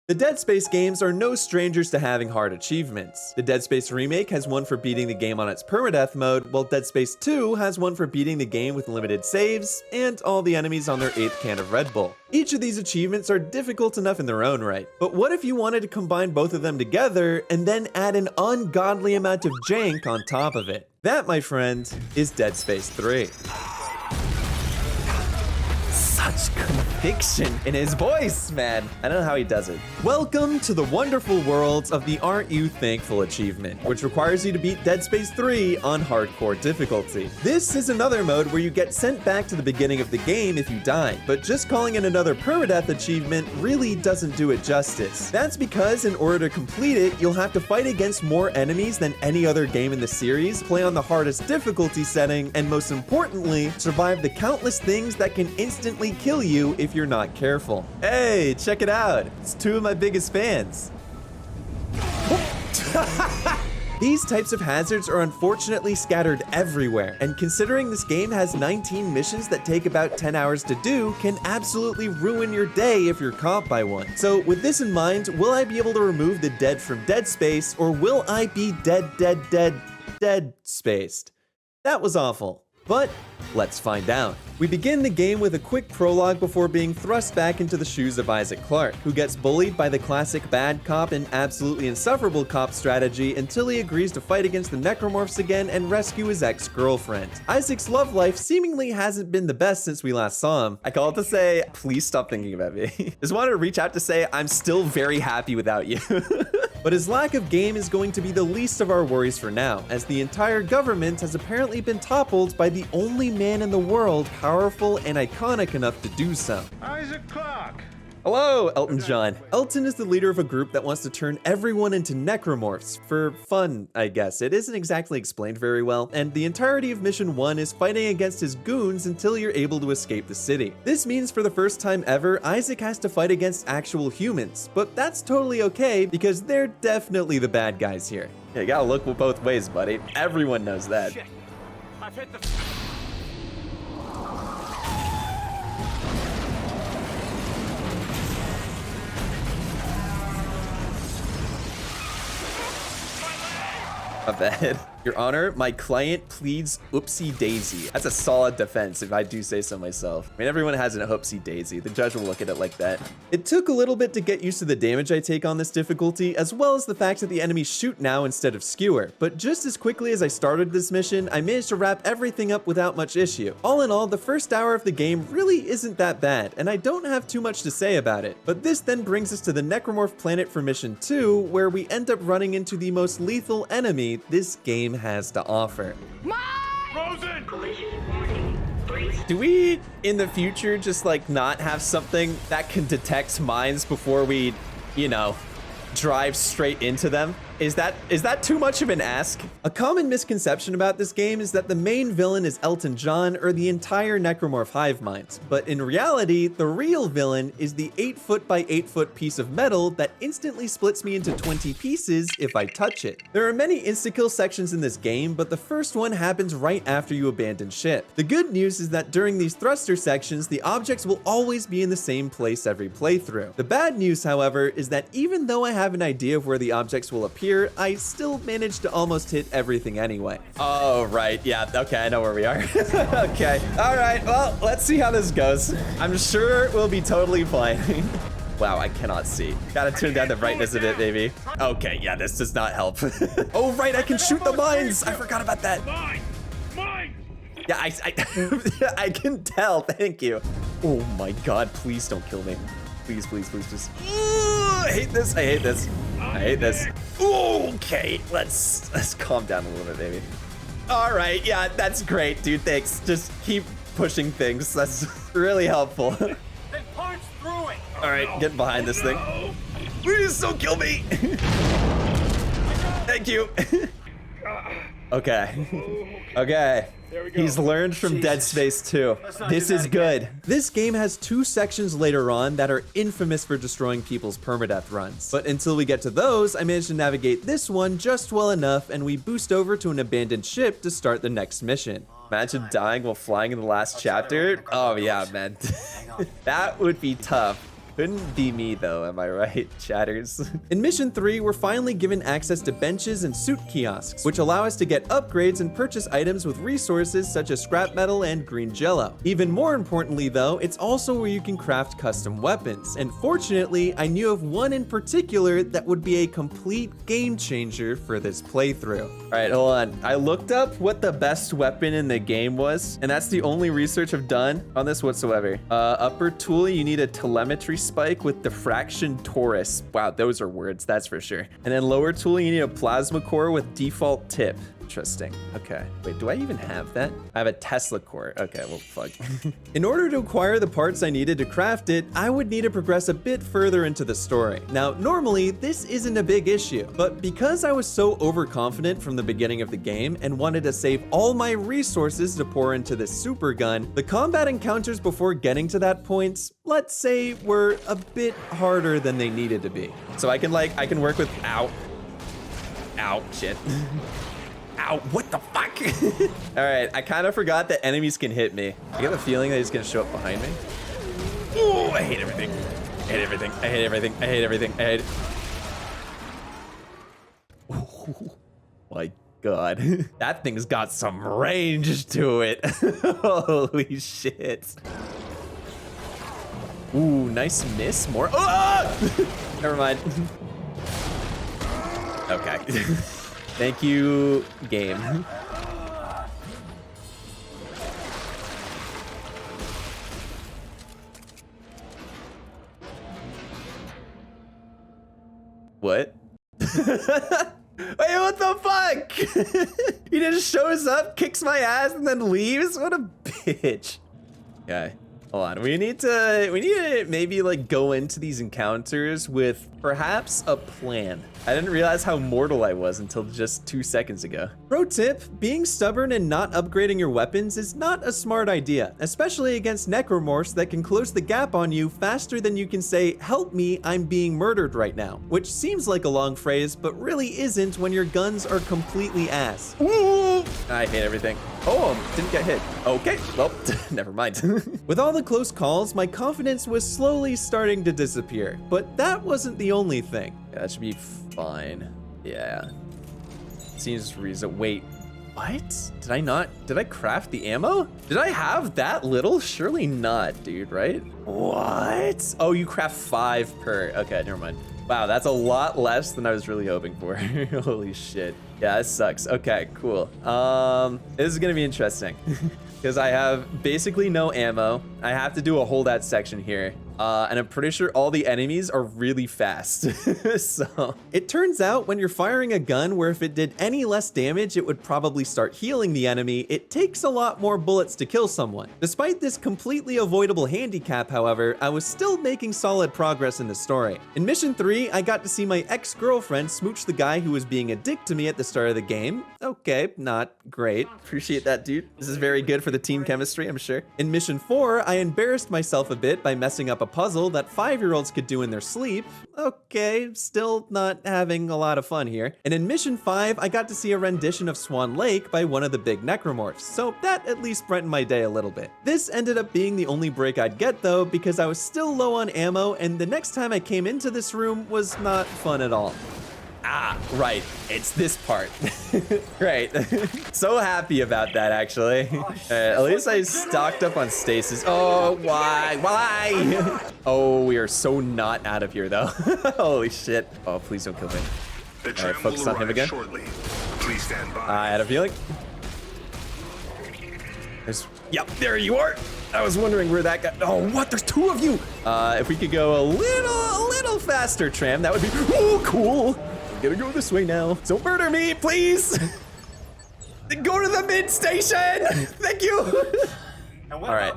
The Dead Space games are no strangers to having hard achievements. The Dead Space Remake has one for beating the game on its permadeath mode, while Dead Space 2 has one for beating the game with limited saves, and all the enemies on their 8th can of Red Bull. Each of these achievements are difficult enough in their own right, but what if you wanted to combine both of them together and then add an ungodly amount of jank on top of it? That, my friend, is Dead Space 3. Such conviction in his voice, man. I don't know how he does it. Welcome to the wonderful world of the Aren't You Thankful achievement, which requires you to beat Dead Space 3 on hardcore difficulty. This is another mode where you get sent back to the beginning of the game if you die, but just calling it another permadeath achievement really doesn't do it justice. That's because in order to complete it, you'll have to fight against more enemies than any other game in the series, play on the hardest difficulty setting, and most importantly, survive the countless things that can instantly kill you if you're not careful. Hey, check it out. It's two of my biggest fans. These types of hazards are unfortunately scattered everywhere, and considering this game has 19 missions that take about 10 hours to do, can absolutely ruin your day if you're caught by one. So with this in mind, will I be able to remove the dead from Dead Space, or will I be dead spaced? That was awful. But let's find out. We begin the game with a quick prologue before being thrust back into the shoes of Isaac Clarke, who gets bullied by the classic bad cop and absolutely insufferable cop strategy until he agrees to fight against the necromorphs again and rescue his ex-girlfriend. Isaac's love life seemingly hasn't been the best since we last saw him. I called to say, please stop thinking about me. Just wanted to reach out to say, I'm still very happy without you. But his lack of game is going to be the least of our worries for now, as the entire government has apparently been toppled by the only man in the world powerful and iconic enough to do so. Isaac Clarke! Hello, Elton John. Elton is the leader of a group that wants to turn everyone into necromorphs, for fun, I guess. It isn't exactly explained very well, and the entirety of Mission 1 is fighting against his goons until you're able to escape the city. This means for the first time ever, Isaac has to fight against actual humans, but that's totally okay because they're definitely the bad guys here. Yeah, you gotta look both ways, buddy. Everyone knows that. Shit. I've hit the... My bad. Your Honor, my client pleads oopsie daisy. That's a solid defense if I do say so myself. I mean, everyone has an oopsie daisy. The judge will look at it like that. It took a little bit to get used to the damage I take on this difficulty, as well as the fact that the enemies shoot now instead of skewer. But just as quickly as I started this mission, I managed to wrap everything up without much issue. All in all, the first hour of the game really isn't that bad, and I don't have too much to say about it. But this then brings us to the Necromorph planet for Mission 2, where we end up running into the most lethal enemy this game has to offer. Frozen! Do we, in the future, just like not have something that can detect mines before we, you know, drive straight into them? Is that too much of an ask? A common misconception about this game is that the main villain is Elton John or the entire Necromorph hive mind, but in reality, the real villain is the 8-foot by 8-foot piece of metal that instantly splits me into 20 pieces if I touch it. There are many insta-kill sections in this game, but the first one happens right after you abandon ship. The good news is that during these thruster sections, the objects will always be in the same place every playthrough. The bad news, however, is that even though I have an idea of where the objects will appear, I still managed to almost hit everything anyway. Oh, right. Yeah. Okay. I know where we are. Okay. All right. Well, let's see how this goes. I'm sure we'll be totally fine. Wow, I cannot see. Gotta turn down the brightness a bit, maybe. Okay. Yeah, this does not help. Oh, right. I can shoot the mines. I forgot about that. Mine! Mine! Yeah, I can tell. Thank you. Oh my God. Please don't kill me. Please, please, please, please. Ooh, I hate this. I hate this. I hate this. Ooh, okay, let's calm down a little bit, baby. All right, yeah, that's great, dude. Thanks. Just keep pushing things. That's really helpful. Then punch through it! All right, get behind this thing. Please don't kill me. Thank you. Okay. Okay. There we go. He's learned from Dead Space 2. This is good. This game has 2 sections later on that are infamous for destroying people's permadeath runs. But until we get to those, I managed to navigate this one just well enough, and we boost over to an abandoned ship to start the next mission. Imagine dying while flying in the last chapter. Oh yeah, man. That would be tough. Couldn't be me though, am I right, chatters? In Mission 3, we're finally given access to benches and suit kiosks, which allow us to get upgrades and purchase items with resources such as scrap metal and green jello. Even more importantly though, it's also where you can craft custom weapons, and fortunately, I knew of one in particular that would be a complete game changer for this playthrough. All right, hold on. I looked up what the best weapon in the game was, and that's the only research I've done on this whatsoever. Upper tool, you need a telemetry spike with diffraction torus. Wow, those are words, that's for sure. And then lower tool, you need a plasma core with default tip. Interesting. Okay. Wait, do I even have that? I have a Tesla core. Okay, well, fuck. In order to acquire the parts I needed to craft it, I would need to progress a bit further into the story. Now, normally, this isn't a big issue, but because I was so overconfident from the beginning of the game and wanted to save all my resources to pour into this super gun, the combat encounters before getting to that point, let's say, were a bit harder than they needed to be. So I can work with, ow, shit. Ow, what the fuck? All right, I kind of forgot that enemies can hit me. I get the feeling that he's gonna show up behind me. Oh, I hate everything. I hate everything. I hate everything. I hate everything. I hate. Oh my God. That thing's got some range to it. Holy shit. Ooh, nice miss. More. Oh! Never mind. Okay. Thank you, game. What? Wait, what the fuck? He just shows up, kicks my ass, and then leaves? What a bitch. Okay. Hold on, we need to maybe like go into these encounters with perhaps a plan. I didn't realize how mortal I was until just 2 seconds ago. Pro tip, being stubborn and not upgrading your weapons is not a smart idea, especially against necromorphs that can close the gap on you faster than you can say, help me, I'm being murdered right now, which seems like a long phrase, but really isn't when your guns are completely ass. Ooh, I hate everything. Oh, didn't get hit. Okay, well, never mind. With all the close calls, my confidence was slowly starting to disappear, but that wasn't the only thing. Yeah, that should be fine. Yeah. Seems reason. Wait, what? Did I craft the ammo? Did I have that little? Surely not, dude, right? What? Oh, you craft 5 per. Okay, never mind. Wow, that's a lot less than I was really hoping for. Holy shit. Yeah, this sucks. Okay, cool. This is gonna be interesting. Because I have basically no ammo. I have to do a holdout section here. And I'm pretty sure all the enemies are really fast. So it turns out when you're firing a gun where if it did any less damage, it would probably start healing the enemy, it takes a lot more bullets to kill someone. Despite this completely avoidable handicap, however, I was still making solid progress in the story. In Mission 3, I got to see my ex-girlfriend smooch the guy who was being a dick to me at the start of the game. Okay, not great. Appreciate that, dude. This is very good for the team chemistry, I'm sure. In Mission 4, I embarrassed myself a bit by messing up a puzzle that 5-year-olds could do in their sleep. Okay, still not having a lot of fun here. And in Mission 5, I got to see a rendition of Swan Lake by one of the big necromorphs, so that at least brightened my day a little bit. This ended up being the only break I'd get though, because I was still low on ammo, and the next time I came into this room was not fun at all. Ah, right, it's this part. Right, so happy about that actually. At least I stocked up on stasis. Oh, why? Oh, we are so not out of here though. Holy shit. Oh, please don't kill me. All right, focus on him again. Shortly. Please stand by. I had a feeling. Yep, there you are. I was wondering where that got. Oh, what? There's 2 of you. If we could go a little faster, Tram, that would be cool. I'm gonna go this way now. Don't murder me, please. Go to the mid station. Thank you. And what All right.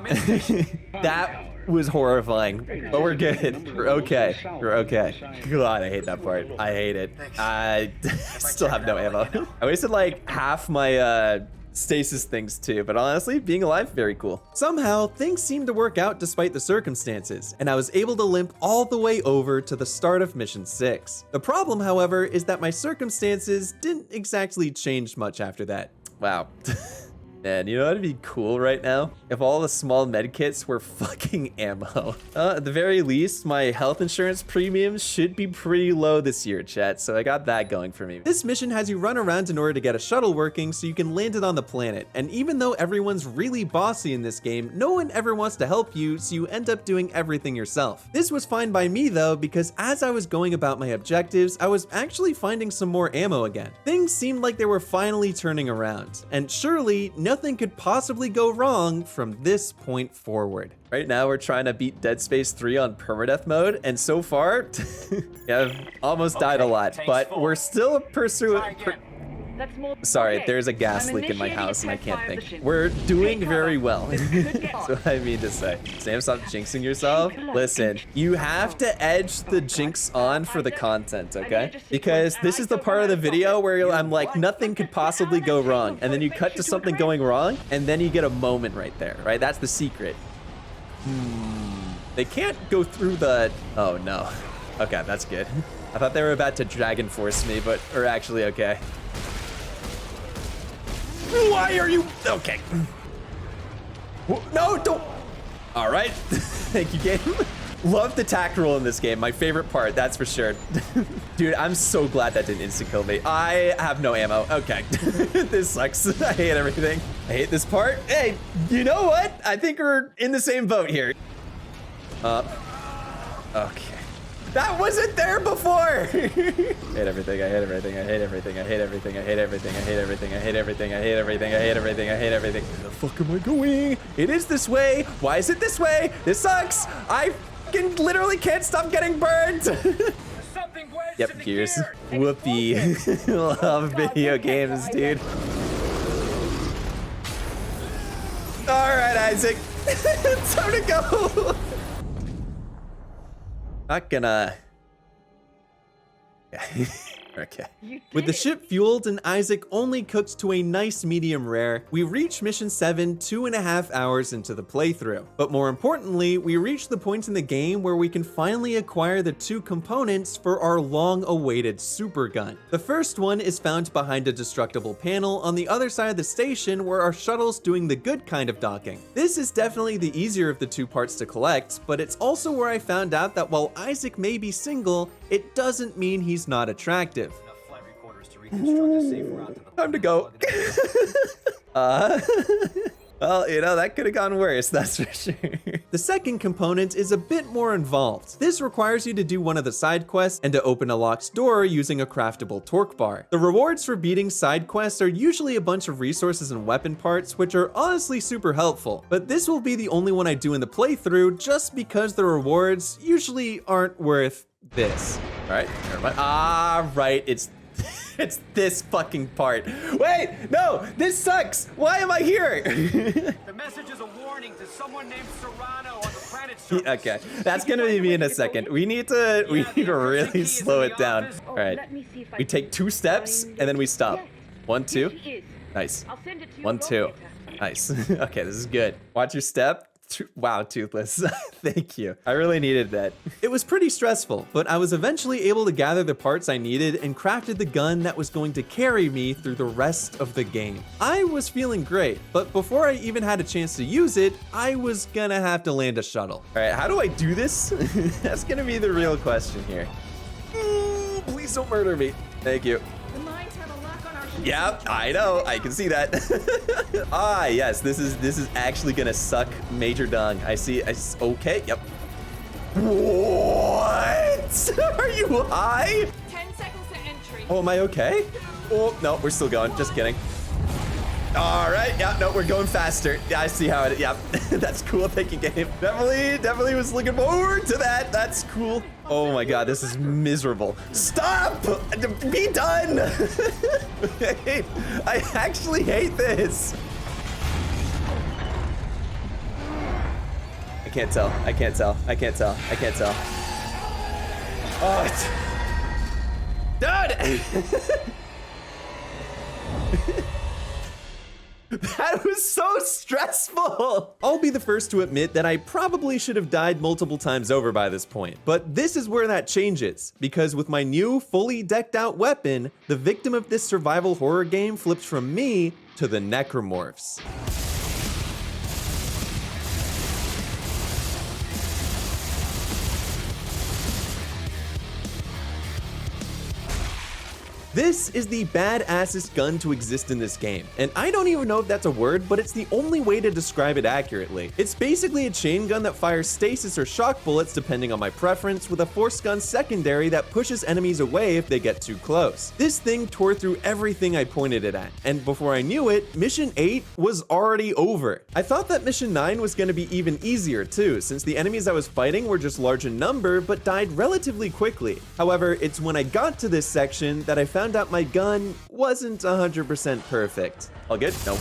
That was horrifying, but we're good. We're okay. We're okay. God, I hate that part. I hate it. I still have no ammo. I wasted like half my stasis things too, but honestly, being alive, very cool. Somehow, things seemed to work out despite the circumstances, and I was able to limp all the way over to the start of Mission 6. The problem, however, is that my circumstances didn't exactly change much after that. Wow. Man, you know what'd be cool right now? If all the small medkits were fucking ammo. At the very least, my health insurance premiums should be pretty low this year, chat, so I got that going for me. This mission has you run around in order to get a shuttle working so you can land it on the planet. And even though everyone's really bossy in this game, no one ever wants to help you, so you end up doing everything yourself. This was fine by me though, because as I was going about my objectives, I was actually finding some more ammo again. Things seemed like they were finally turning around, and surely nothing could possibly go wrong from this point forward. Right now, we're trying to beat Dead Space 3 on permadeath mode, and so far, I've almost died a lot, but we're still pursuing. Sorry, there's a gas leak in my house and I can't think. We're doing very well. That's what I mean to say. Sam, stop jinxing yourself. Listen, you have to edge the jinx on for the content, okay? Because this is the part of the video where I'm like, nothing could possibly go wrong. And then you cut to something going wrong, and then you get a moment right there, right? That's the secret. They can't go through the... Oh, no. Okay, that's good. I thought they were about to Dragon Force me, but... Or actually, okay. Why are you... Okay. No, don't... All right. Thank you, game. Love the tact roll in this game. My favorite part, that's for sure. Dude, I'm so glad that didn't insta-kill me. I have no ammo. Okay. This sucks. I hate everything. I hate this part. Hey, you know what? I think we're in the same boat here. Okay. That wasn't there before. I hate everything. I hate everything. I hate everything. I hate everything. I hate everything. I hate everything. I hate everything. I hate everything. I hate everything. I hate everything. Where the fuck am I going? It is this way. Why is it this way? This sucks. I fucking literally can't stop getting burned. Yep, gears. Whoopee. Love video games, dude. All right, Isaac. Time to go. Not gonna... Okay. With the ship fueled and Isaac only cooked to a nice medium rare, we reach mission 7 2.5 hours into the playthrough. But more importantly, we reach the point in the game where we can finally acquire the 2 components for our long-awaited super gun. The first one is found behind a destructible panel on the other side of the station where our shuttle's doing the good kind of docking. This is definitely the easier of the 2 parts to collect, but it's also where I found out that while Isaac may be single, it doesn't mean he's not attractive. Time to go. Well, you know, that could have gone worse, that's for sure. The second component is a bit more involved. This requires you to do one of the side quests and to open a locked door using a craftable torque bar. The rewards for beating side quests are usually a bunch of resources and weapon parts, which are honestly super helpful, but this will be the only one I do in the playthrough just because the rewards usually aren't worth this. All right, never mind. Ah, right, it's this fucking part. Wait, no, this sucks. Why am I here? The message is a warning to someone named Serrano on the planet surface. Okay, that's gonna be me in a second. We need to really slow it down. All right, we take 2 steps and then we stop. 1, 2. Nice. 1, 2. Nice. Okay, this is good. Watch your step. Wow, Toothless. Thank you. I really needed that. It was pretty stressful, but I was eventually able to gather the parts I needed and crafted the gun that was going to carry me through the rest of the game. I was feeling great, but before I even had a chance to use it, I was gonna have to land a shuttle. All right, how do I do this? That's gonna be the real question here. Ooh, please don't murder me. Thank you. Yeah, I know. I can see that. Ah, yes. This is actually gonna suck major dung. I see. Okay. Yep. What? Are you high? 10 seconds to entry. Oh, am I okay? Oh no, we're still going. Just kidding. All right. Yeah. No, we're going faster. Yeah, I see how it. Yeah, that's cool. Thank you, game. Definitely was looking forward to that. That's cool. Oh my God, this is miserable. Stop! Be done! I actually hate this. I can't tell. Oh, dude! That was so stressful. I'll be the first to admit that I probably should have died multiple times over by this point, but this is where that changes, because with my new fully decked out weapon, the victim of this survival horror game flips from me to the necromorphs. This is the badassest gun to exist in this game, and I don't even know if that's a word, but it's the only way to describe it accurately. It's basically a chain gun that fires stasis or shock bullets depending on my preference, with a force gun secondary that pushes enemies away if they get too close. This thing tore through everything I pointed it at, and before I knew it, Mission 8 was already over. I thought that Mission 9 was going to be even easier too, since the enemies I was fighting were just large in number, but died relatively quickly. However, it's when I got to this section that I found out my gun wasn't 100% perfect. All good? Nope.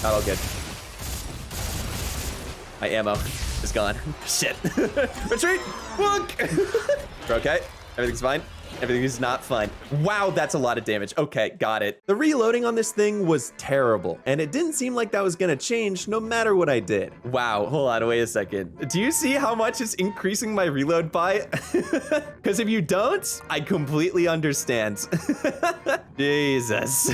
Not all good. My ammo is gone. Shit. Retreat! Look! Okay, everything's fine. Everything is not fine. Wow, that's a lot of damage. Okay, got it. The reloading on this thing was terrible, and it didn't seem like that was gonna change no matter what I did. Wow, hold on, wait a second. Do you see how much it's increasing my reload by? Because if you don't, I completely understand. Jesus.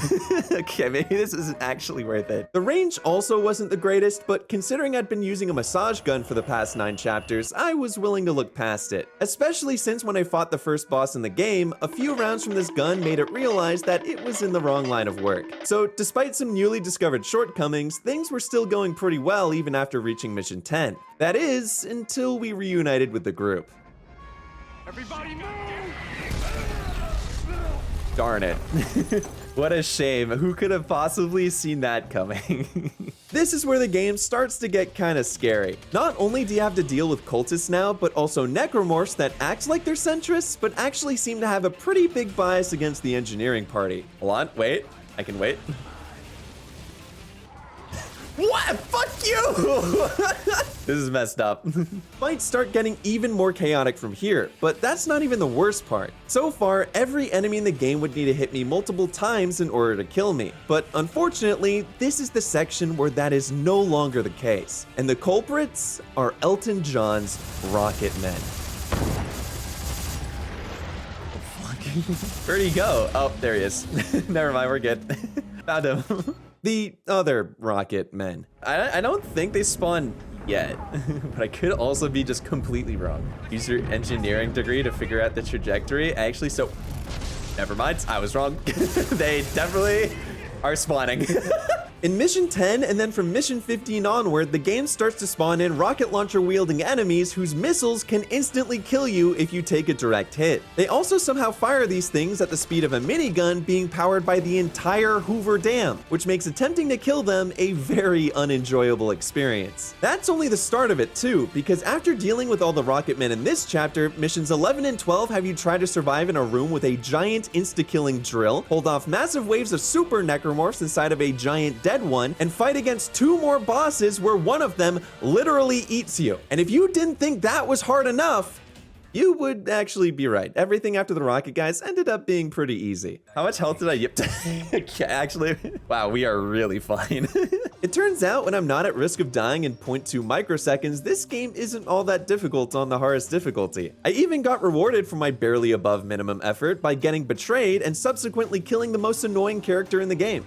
Okay, maybe this isn't actually worth it. The range also wasn't the greatest, but considering I'd been using a massage gun for the past 9 chapters, I was willing to look past it. Especially since when I fought the first boss in the game, a few rounds from this gun made it realize that it was in the wrong line of work. So despite some newly discovered shortcomings, things were still going pretty well even after reaching Mission 10. That is, until we reunited with the group. Everybody move! Darn it. What a shame. Who could have possibly seen that coming? This is where the game starts to get kind of scary. Not only do you have to deal with cultists now, but also necromorphs that act like they're centrists, but actually seem to have a pretty big bias against the engineering party. Hold on, wait. I can wait. What? Fuck you! This is messed up. Fights start getting even more chaotic from here, but that's not even the worst part. So far, every enemy in the game would need to hit me multiple times in order to kill me. But unfortunately, this is the section where that is no longer the case. And the culprits are Elton John's Rocket Men. Where'd he go? Oh, there he is. Never mind, we're good. Found him. The other Rocket Men. I don't think they spawn yet, but I could also be just completely wrong. Use your engineering degree to figure out the trajectory. Never mind, I was wrong. They definitely are spawning. In Mission 10, and then from Mission 15 onward, the game starts to spawn in rocket launcher wielding enemies whose missiles can instantly kill you if you take a direct hit. They also somehow fire these things at the speed of a minigun being powered by the entire Hoover Dam, which makes attempting to kill them a very unenjoyable experience. That's only the start of it too, because after dealing with all the rocket men in this chapter, missions 11 and 12 have you try to survive in a room with a giant insta-killing drill, hold off massive waves of super necromorphs inside of a giant dead one, and fight against 2 more bosses where one of them literally eats you. And if you didn't think that was hard enough, you would actually be right. Everything after the rocket guys ended up being pretty easy. How much health did I yip to? Actually, wow, we are really fine. It turns out when I'm not at risk of dying in 0.2 microseconds, this game isn't all that difficult on the hardest difficulty. I even got rewarded for my barely above minimum effort by getting betrayed and subsequently killing the most annoying character in the game.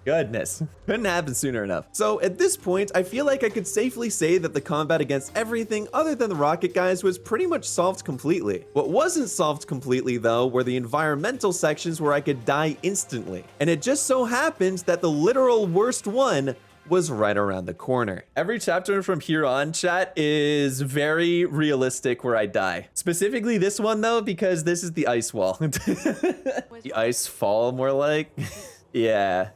Goodness, couldn't happen sooner enough. So at this point, I feel like I could safely say that the combat against everything other than the rocket guys was pretty much solved completely. What wasn't solved completely though were the environmental sections where I could die instantly. And it just so happens that the literal worst one was right around the corner. Every chapter from here on, chat, is very realistic where I die. Specifically this one though, because this is the ice wall. The ice fall, more like. Yeah.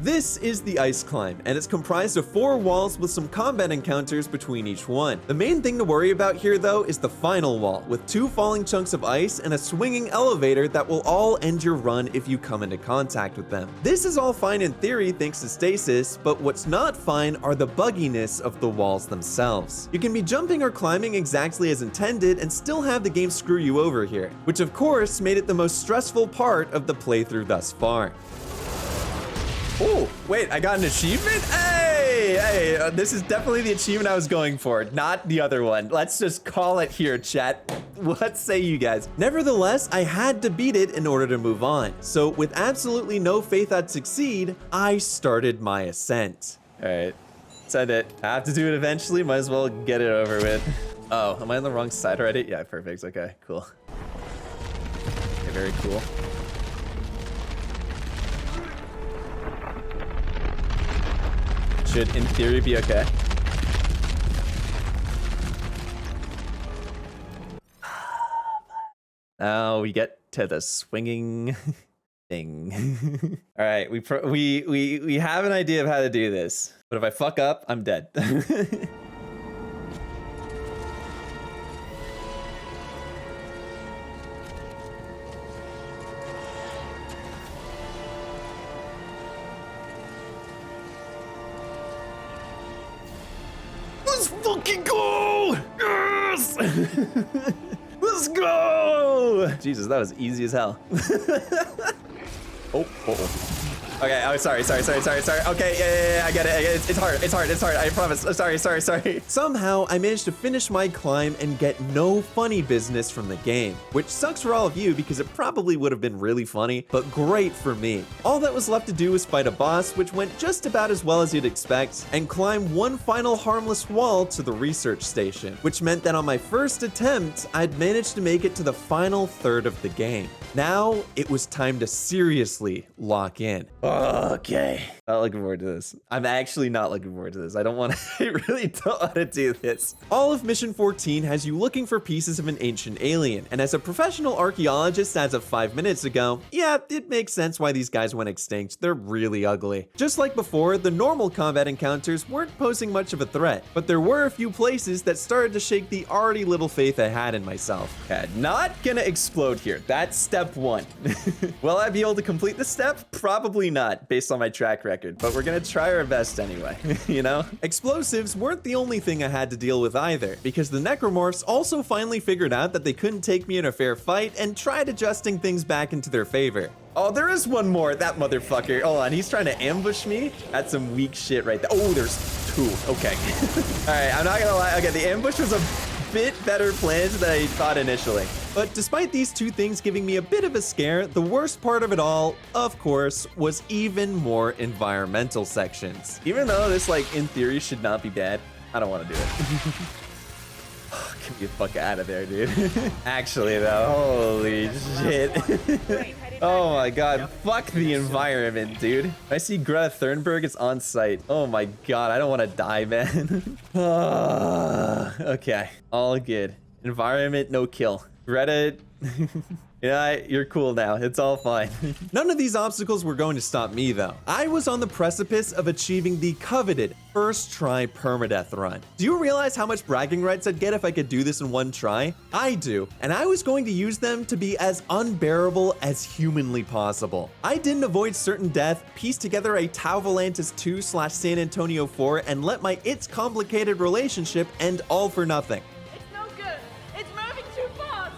This is the ice climb, and it's comprised of 4 walls with some combat encounters between each one. The main thing to worry about here, though, is the final wall, with 2 falling chunks of ice and a swinging elevator that will all end your run if you come into contact with them. This is all fine in theory thanks to stasis, but what's not fine are the bugginess of the walls themselves. You can be jumping or climbing exactly as intended and still have the game screw you over here, which of course made it the most stressful part of the playthrough thus far. Oh, wait, I got an achievement? Hey, this is definitely the achievement I was going for, not the other one. Let's just call it here, chat. What say you guys? Nevertheless, I had to beat it in order to move on. So with absolutely no faith I'd succeed, I started my ascent. All right, send it. I have to do it eventually, might as well get it over with. Oh, am I on the wrong side already? Yeah, perfect, okay, cool. Okay, very cool. Should, in theory, be okay. Now we get to the swinging thing. All right, we have an idea of how to do this, but if I fuck up, I'm dead. Let's fucking go! Yes! Let's go! Jesus, that was easy as hell. Oh. Okay, oh, sorry. Okay, yeah, I get it. It's hard, I promise. Sorry. Somehow, I managed to finish my climb and get no funny business from the game, which sucks for all of you because it probably would have been really funny, but great for me. All that was left to do was fight a boss, which went just about as well as you'd expect, and climb one final harmless wall to the research station, which meant that on my first attempt, I'd managed to make it to the final third of the game. Now, it was time to seriously lock in. Okay. Not looking forward to this. I'm actually not looking forward to this. I really don't want to do this. All of Mission 14 has you looking for pieces of an ancient alien, and as a professional archaeologist as of 5 minutes ago, yeah, it makes sense why these guys went extinct. They're really ugly. Just like before, the normal combat encounters weren't posing much of a threat, but there were a few places that started to shake the already little faith I had in myself. Okay, not gonna explode here. That's step 1. Will I be able to complete this step? Probably not, based on my track record, but we're gonna try our best anyway, you know? Explosives weren't the only thing I had to deal with either, because the necromorphs also finally figured out that they couldn't take me in a fair fight and tried adjusting things back into their favor. Oh, there is one more, that motherfucker. Hold on, he's trying to ambush me? That's some weak shit right there. Oh, there's 2, okay. All right, I'm not gonna lie, okay, the ambush was a bit better planned than I thought initially. But despite these 2 things giving me a bit of a scare, the worst part of it all, of course, was even more environmental sections. Even though this, like, in theory should not be bad, I don't want to do it. Get me the fuck out of there, dude. Actually, though, holy shit. Oh my god, fuck the environment, dude. I see Greta Thunberg is on site. Oh my god, I don't want to die, man. Okay, all good. Environment, no kill. Greta, yeah, you're cool now. It's all fine. None of these obstacles were going to stop me, though. I was on the precipice of achieving the coveted first try permadeath run. Do you realize how much bragging rights I'd get if I could do this in one try? I do, and I was going to use them to be as unbearable as humanly possible. I didn't avoid certain death, piece together a Tau Volantis 2/San Antonio 4, and let my It's Complicated relationship end all for nothing.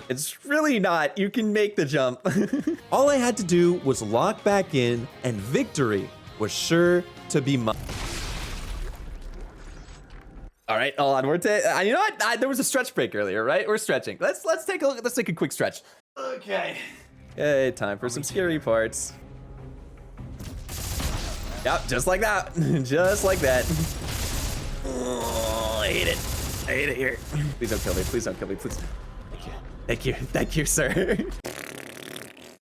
It's really not. You can make the jump. All I had to do was lock back in, and victory was sure to be mine. All right, hold on. You know what? There was a stretch break earlier, right? We're stretching. Let's take a look. Let's take a quick stretch. Okay. Okay, time for some scary parts. Yep, just like that. Just like that. Oh, I hate it. I hate it here. Please don't kill me. Please don't kill me. Please. Thank you, sir.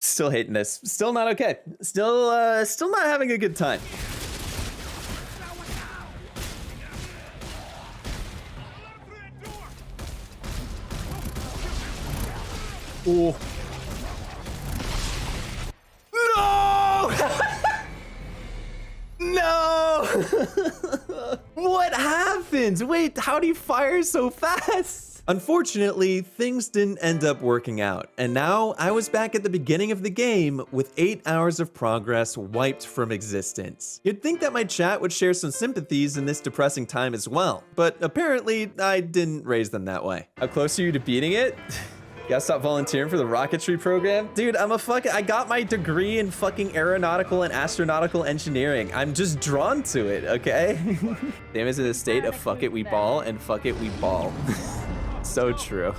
Still hating this. Still not okay. Still not having a good time. Oh. No! Wait, how do you fire so fast? Unfortunately, things didn't end up working out, and now I was back at the beginning of the game with 8 hours of progress wiped from existence. You'd think that my chat would share some sympathies in this depressing time as well, but apparently I didn't raise them that way. How close are you to beating it? Gotta stop volunteering for the rocketry program? Dude, I got my degree in fucking aeronautical and astronautical engineering. I'm just drawn to it, okay? Damn is in a state of fuck it, we ball, and fuck it, we ball. So true.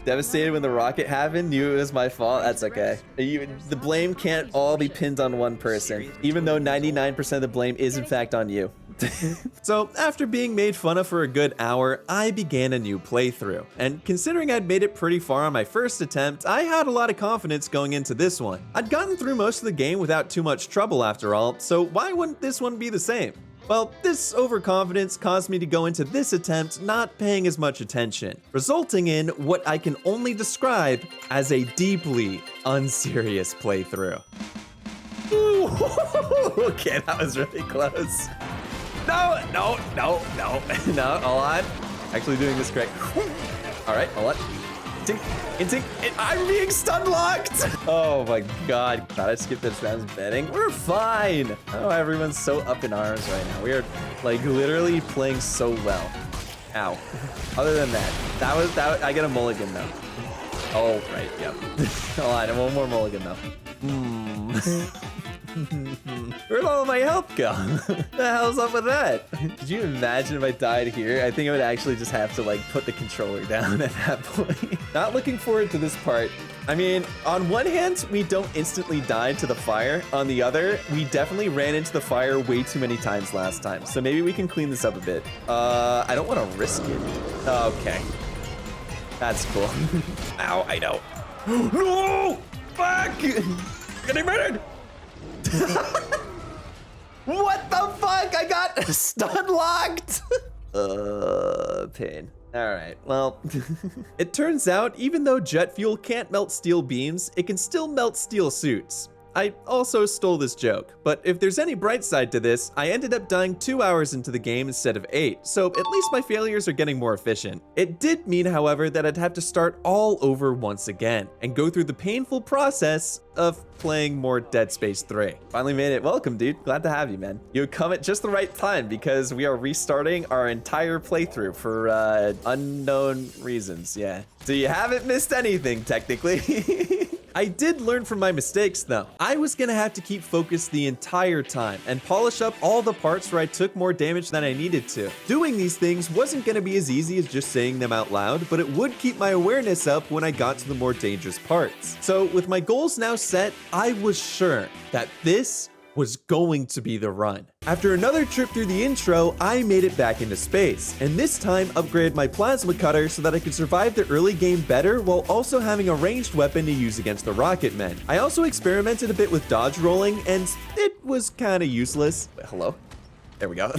Devastated when the rocket happened, knew it was my fault. That's okay. The blame can't all be pinned on one person, even though 99% of the blame is in fact on you. So after being made fun of for a good hour, I began a new playthrough. And considering I'd made it pretty far on my first attempt, I had a lot of confidence going into this one. I'd gotten through most of the game without too much trouble after all, so why wouldn't this one be the same? Well, this overconfidence caused me to go into this attempt not paying as much attention, resulting in what I can only describe as a deeply unserious playthrough. Ooh, okay, that was really close. No, hold on. Actually doing this correct. All right, hold on. I'm being stun locked. Oh my god. Thought I skipped this round's betting. We're fine. Oh, everyone's so up in arms right now. We are like literally playing so well. Ow. Other than that, I get a mulligan though. Oh, right, yep. Hold on, one more mulligan though. Where'd all my health go? The hell's up with that? Could you imagine if I died here? I think I would actually just have to like put the controller down at that point. Not looking forward to this part. I mean, on one hand, we don't instantly die to the fire. On the other, we definitely ran into the fire way too many times last time. So maybe we can clean this up a bit. I don't want to risk it. Okay. That's cool. Ow, I know. No! Fuck! Getting murdered! What the fuck? I got stun locked. Pain. All right, well, it turns out even though jet fuel can't melt steel beams, it can still melt steel suits. I also stole this joke, but if there's any bright side to this, I ended up dying 2 hours into the game instead of 8, so at least my failures are getting more efficient. It did mean, however, that I'd have to start all over once again, and go through the painful process of playing more Dead Space 3. Finally made it. Welcome, dude. Glad to have you, man. You come at just the right time because we are restarting our entire playthrough for unknown reasons, yeah. So you haven't missed anything, technically. I did learn from my mistakes though. I was gonna have to keep focused the entire time and polish up all the parts where I took more damage than I needed to. Doing these things wasn't gonna be as easy as just saying them out loud, but it would keep my awareness up when I got to the more dangerous parts. So with my goals now set, I was sure that this was going to be the run. After another trip through the intro, I made it back into space, and this time upgraded my plasma cutter so that I could survive the early game better while also having a ranged weapon to use against the rocket men. I also experimented a bit with dodge rolling, and it was kinda useless. Wait, hello? There we go.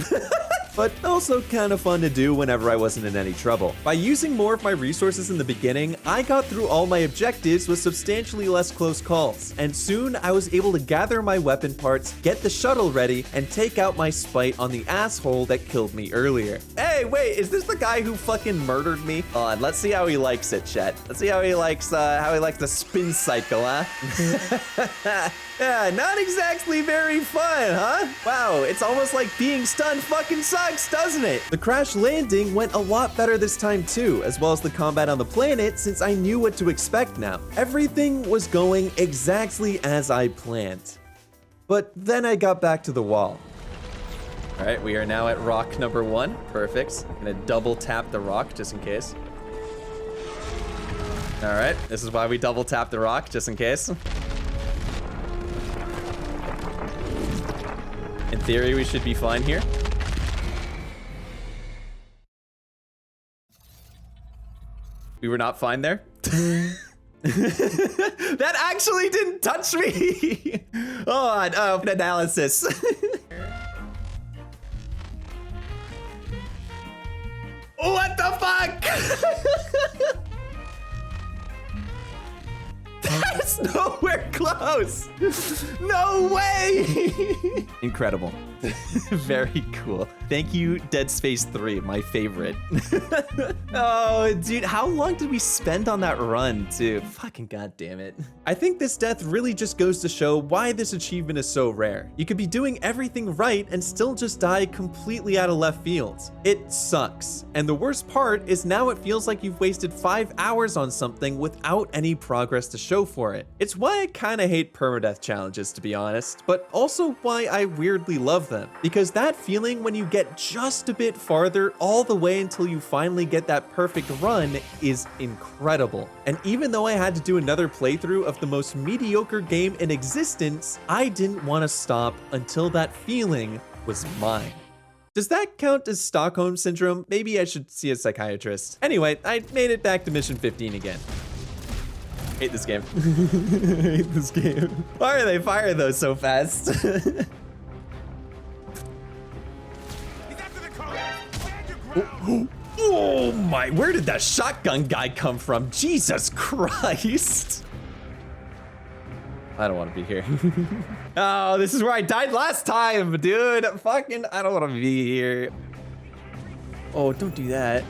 But also kind of fun to do whenever I wasn't in any trouble. By using more of my resources in the beginning, I got through all my objectives with substantially less close calls, and soon I was able to gather my weapon parts, get the shuttle ready, and take out my spite on the asshole that killed me earlier. Hey, wait, is this the guy who fucking murdered me? Hold on, let's see how he likes it, chat. Let's see how he likes the spin cycle, huh? Yeah, not exactly very fun, huh? Wow, it's almost like being stunned fucking sucks, doesn't it? The crash landing went a lot better this time too, as well as the combat on the planet, since I knew what to expect now. Everything was going exactly as I planned. But then I got back to the wall. All right, we are now at rock number 1. Perfect. I'm gonna double tap the rock just in case. All right, this is why we double tap the rock, just in case. In theory, we should be fine here. We were not fine there. That actually didn't touch me. Oh, analysis. What the fuck? That's nowhere close. No way. Incredible. Very cool. Thank you, Dead Space 3, my favorite. Oh, dude, how long did we spend on that run, too? Fucking goddamn it. I think this death really just goes to show why this achievement is so rare. You could be doing everything right and still just die completely out of left field. It sucks. And the worst part is now it feels like you've wasted 5 hours on something without any progress to show for it. It's why I kinda hate permadeath challenges, to be honest, but also why I weirdly love them. Because that feeling when you get just a bit farther all the way until you finally get that perfect run is incredible. And even though I had to do another playthrough of the most mediocre game in existence, I didn't want to stop until that feeling was mine. Does that count as Stockholm Syndrome? Maybe I should see a psychiatrist. Anyway, I made it back to mission 15 again. Hate this game. Hate this game. Why are they firing those so fast? Oh my, where did that shotgun guy come from? Jesus Christ. I don't want to be here. Oh, this is where I died last time, dude. Fucking, I don't want to be here. Oh, don't do that.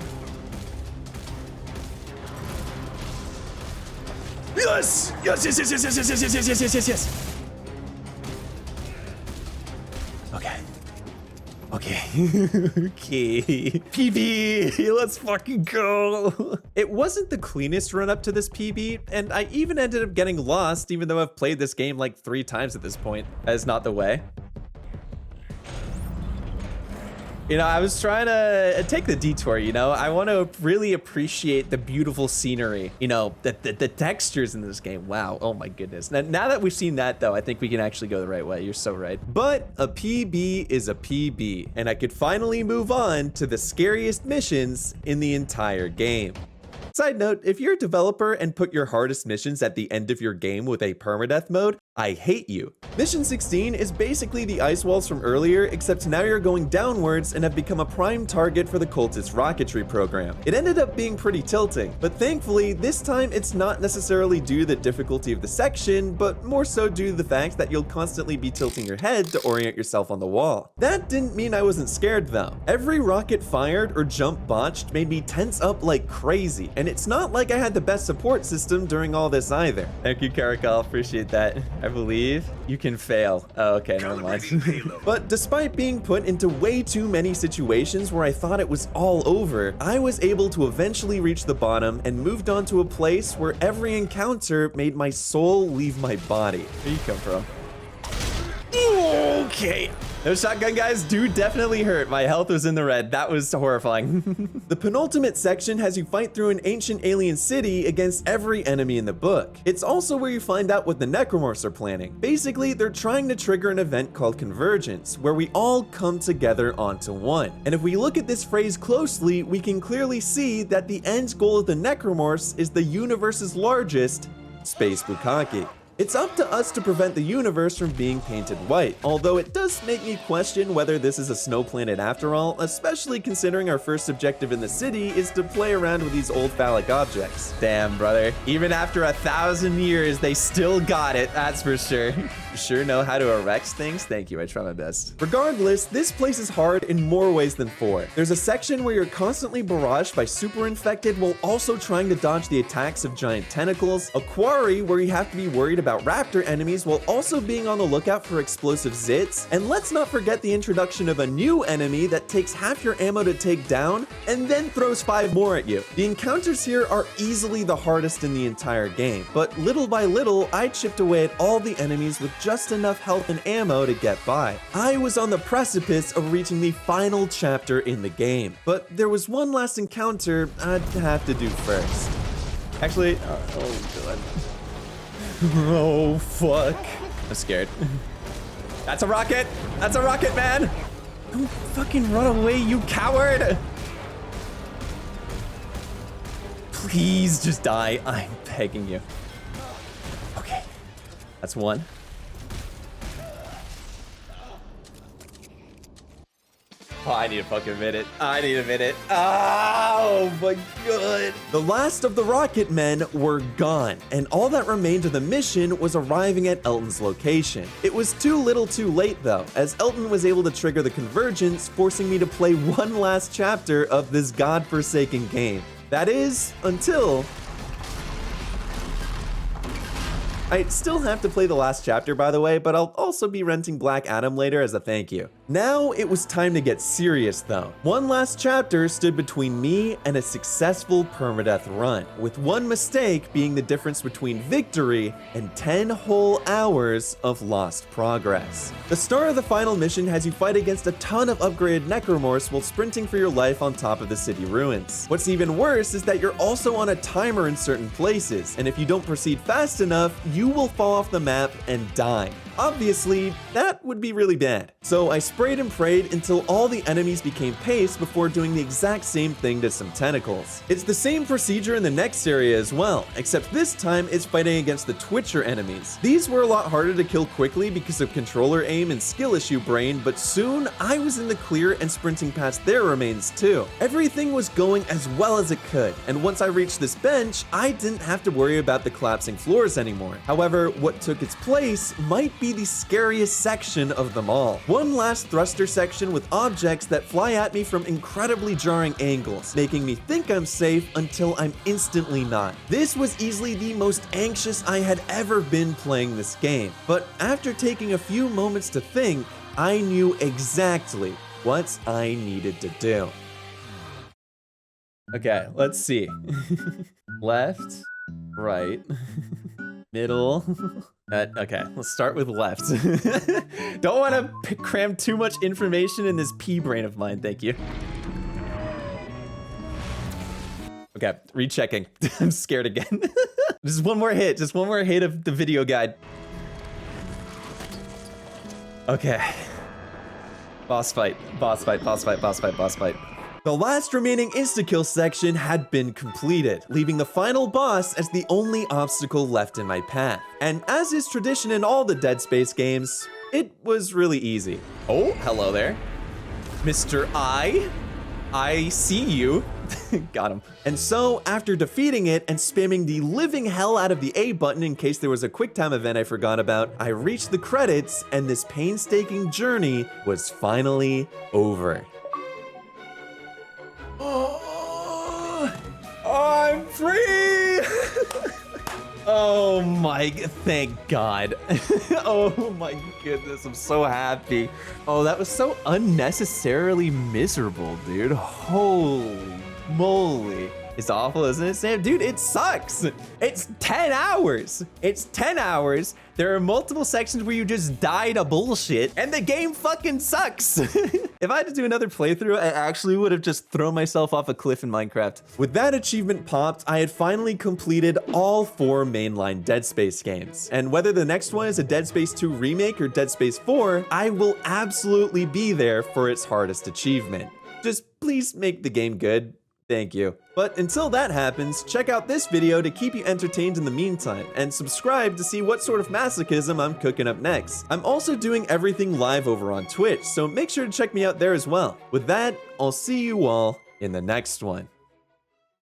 Yes! Yes, yes, yes, yes, yes, yes, yes, yes, yes, yes, yes, yes. Okay. Okay. Okay. PB, let's fucking go. It wasn't the cleanest run up to this PB, and I even ended up getting lost, even though I've played this game like 3 times at this point. That is not the way. You know, I was trying to take the detour, you know? I want to really appreciate the beautiful scenery, you know, the textures in this game. Wow, oh my goodness. Now that we've seen that, though, I think we can actually go the right way. You're so right. But a PB is a PB, and I could finally move on to the scariest missions in the entire game. Side note, if you're a developer and put your hardest missions at the end of your game with a permadeath mode, I hate you. Mission 16 is basically the ice walls from earlier, except now you're going downwards and have become a prime target for the cultist rocketry program. It ended up being pretty tilting, but thankfully, this time it's not necessarily due to the difficulty of the section, but more so due to the fact that you'll constantly be tilting your head to orient yourself on the wall. That didn't mean I wasn't scared though. Every rocket fired or jump botched made me tense up like crazy, and it's not like I had the best support system during all this either. Thank you, Karakal, appreciate that. I believe you can fail. Oh, okay, never mind. But despite being put into way too many situations where I thought it was all over, I was able to eventually reach the bottom and moved on to a place where every encounter made my soul leave my body. Where you come from? Okay. Those shotgun guys do definitely hurt. My health was in the red. That was horrifying. The penultimate section has you fight through an ancient alien city against every enemy in the book. It's also where you find out what the Necromorphs are planning. Basically, they're trying to trigger an event called Convergence, where we all come together onto one. And if we look at this phrase closely, we can clearly see that the end goal of the Necromorphs is the universe's largest space bukkake. It's up to us to prevent the universe from being painted white, although it does make me question whether this is a snow planet after all, especially considering our first objective in the city is to play around with these old phallic objects. Damn, brother. Even after 1,000 years, they still got it, that's for sure. You sure know how to erect things? Thank you, I try my best. Regardless, this place is hard in more ways than 4. There's a section where you're constantly barraged by super infected while also trying to dodge the attacks of giant tentacles, a quarry where you have to be worried about raptor enemies while also being on the lookout for explosive zits, and let's not forget the introduction of a new enemy that takes half your ammo to take down and then throws 5 more at you. The encounters here are easily the hardest in the entire game, but little by little I chipped away at all the enemies with just enough health and ammo to get by. I was on the precipice of reaching the final chapter in the game, but there was one last encounter I'd have to do first. Actually, oh god. Oh, fuck. I'm scared. That's a rocket! That's a rocket, man! Don't fucking run away, you coward! Please just die. I'm begging you. Okay. That's one. Oh, I need a fucking minute. I need a minute. Oh my god. The last of the Rocket Men were gone, and all that remained of the mission was arriving at Elton's location. It was too little too late though, as Elton was able to trigger the convergence, forcing me to play one last chapter of this godforsaken game. That is, until I still have to play the last chapter, by the way, but I'll also be renting Black Adam later as a thank you. Now it was time to get serious though. One last chapter stood between me and a successful permadeath run, with one mistake being the difference between victory and 10 whole hours of lost progress. The start of the final mission has you fight against a ton of upgraded necromorphs while sprinting for your life on top of the city ruins. What's even worse is that you're also on a timer in certain places, and if you don't proceed fast enough, you will fall off the map and die. Obviously, that would be really bad. So I sprayed and prayed until all the enemies became paste before doing the exact same thing to some tentacles. It's the same procedure in the next area as well, except this time it's fighting against the Twitcher enemies. These were a lot harder to kill quickly because of controller aim and skill issue brain, but soon I was in the clear and sprinting past their remains too. Everything was going as well as it could, and once I reached this bench, I didn't have to worry about the collapsing floors anymore. However, what took its place might be the scariest section of them all. One last thruster section with objects that fly at me from incredibly jarring angles, making me think I'm safe until I'm instantly not. This was easily the most anxious I had ever been playing this game, but after taking a few moments to think, I knew exactly what I needed to do. Okay, let's see. Left, right, middle. Okay, let's start with left. Don't want to cram too much information in this pea brain of mine, thank you. Okay, rechecking. I'm scared again. Just one more hit of the video guide. Okay. Boss fight. The last remaining insta-kill section had been completed, leaving the final boss as the only obstacle left in my path. And as is tradition in all the Dead Space games, it was really easy. Oh, hello there. Mr. I see you. Got him. And so, after defeating it and spamming the living hell out of the A button in case there was a QuickTime event I forgot about, I reached the credits and this painstaking journey was finally over. Oh, I'm free! Oh my, thank God. Oh my goodness, I'm so happy. Oh, that was so unnecessarily miserable, dude. Holy moly. It's awful, isn't it, Sam? Dude, it sucks. It's 10 hours. It's 10 hours. There are multiple sections where you just die to bullshit, and the game fucking sucks. If I had to do another playthrough, I actually would have just thrown myself off a cliff in Minecraft. With that achievement popped, I had finally completed all 4 mainline Dead Space games. And whether the next one is a Dead Space 2 remake or Dead Space 4, I will absolutely be there for its hardest achievement. Just please make the game good. Thank you. But until that happens, check out this video to keep you entertained in the meantime, and subscribe to see what sort of masochism I'm cooking up next. I'm also doing everything live over on Twitch, so make sure to check me out there as well. With that, I'll see you all in the next one.